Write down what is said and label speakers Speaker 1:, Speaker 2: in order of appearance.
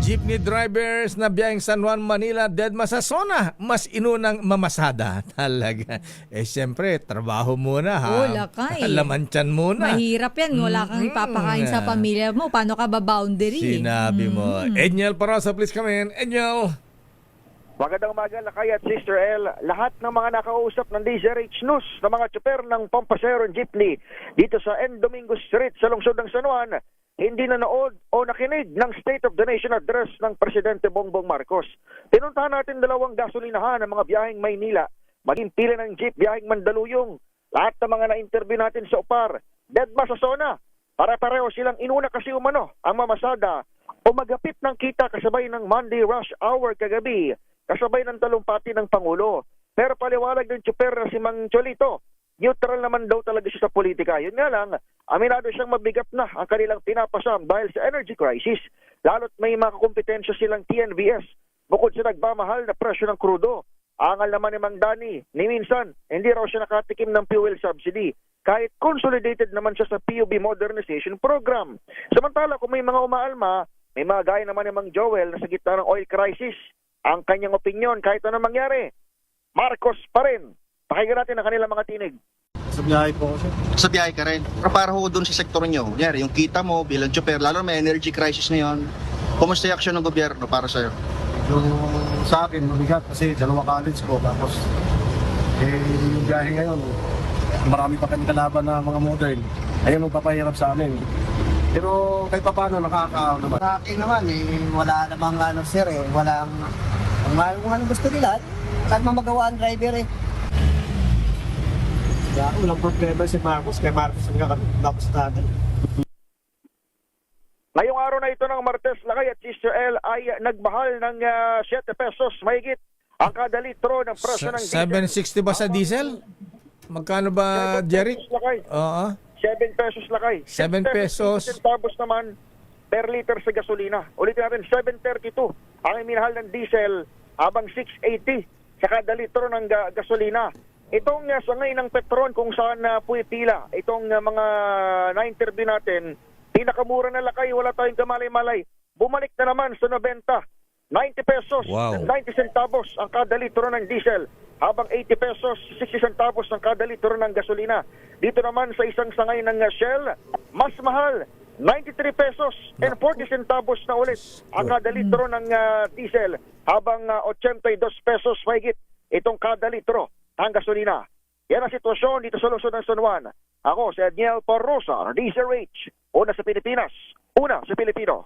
Speaker 1: Jeepney drivers na biyaheng San Juan, Manila, Dedma sa Sona, mas inunang mamasada. Talaga. Siyempre, trabaho muna ha.
Speaker 2: Wala ka eh.
Speaker 1: Laman tiyan muna.
Speaker 2: Mahirap yan. Wala kang ipapakain sa pamilya mo. Paano ka ba-boundary?
Speaker 1: Sinabi mo. Enyel Parosa, please come in. Enyel.
Speaker 3: Magandang umaga, Lakay at Sister L. Lahat ng mga nakausap ng DZRH News na mga tsuper ng Pampasero Jeepney dito sa N. Domingo Street sa lungsod ng San Juan, hindi nanood o nakinig ng State of the Nation Address ng Presidente Bongbong Marcos. Pinuntahan natin dalawang gasolinahan ng mga biyaheng Maynila, maging pila ng jeep biyaheng Mandaluyong. Lahat ng mga na-interview natin sa UPAR, Dedma sa Sona, para-pareho silang inuna kasi umano ang mamasada o magapit ng kita kasabay ng Monday rush hour kagabi, kasabay ng talumpati ng Pangulo. Pero paliwalag ng tsuper na si Mang Cholito, neutral naman daw talaga siya sa politika. Yun nga lang, aminado siyang mabigat na ang kanilang pinapasam dahil sa energy crisis, lalo't may mga kompetensya silang TNVS. Bukod sa nagmamahal na presyo ng krudo, angal naman ni Mang Dani, ni minsan, hindi raw siya nakatikim ng fuel subsidy, kahit consolidated naman siya sa PUB Modernization Program. Samantala, kung may mga umaalma, may mga gaya naman ni Mang Joel na sa gitna ng oil crisis, ang kanyang opinyon kahit ano mangyari, Marcos pa rin. Pakinggan natin ang kanilang mga tinig.
Speaker 4: Sa biyahe po kasi.
Speaker 5: Sa biyahe ka rin. Pero para ho doon sa sektor nyo, kunyari, yung kita mo bilang chopper, lalo may energy crisis ngayon, kumusta yung aksyon ng gobyerno para sa'yo?
Speaker 4: Yung sa akin, mabigat kasi dalawa college ko. Tapos, yung biyahe ngayon, marami pa kami kalaban na mga modern. Ayun ang papahirap sa amin. Pero kahit pa paano, nakakaaw naman.
Speaker 6: Sa akin naman, wala namang sir walang, kung anong gusto nila, saan magawa ang driver
Speaker 4: Walang problema si Marcos, kay Marcos ang nakapos natin.
Speaker 3: Ngayong araw na ito ng Martes, Lakay at Sister L ay nagmahal ng 7 pesos mahigit ang kada litro ng presyo ng diesel.
Speaker 1: 760 ba sa diesel? Magkano ba, Jerry? Oo.
Speaker 3: 7 pesos, Lakay.
Speaker 1: 7 pesos.
Speaker 3: Centavos naman per liter sa gasolina. Ulitin natin, 7.32 ang iminahal ng diesel habang 6.80 sa kada litro ng gasolina. Itong sangay ng Petron kung saan pumipila, itong mga na-interview natin, pinakamura na, Lakay, wala tayong kamalay-malay. Bumalik na naman sa 90. 90 pesos,
Speaker 1: Wow.
Speaker 3: 90 centavos ang kada litro ng diesel, habang 80 pesos, 60 centavos ang kada litro ng gasolina. Dito naman sa isang sangay ng Shell, mas mahal, 93 pesos and 40 centavos na ulit ang kada litro ng diesel, habang 82 pesos mahigit itong kada litro ang gasolina. Yan ang sitwasyon dito sa lungsod ng San Juan. Ako si Enyel Parosa, DZRH. Una sa Pilipinas, una sa Pilipino.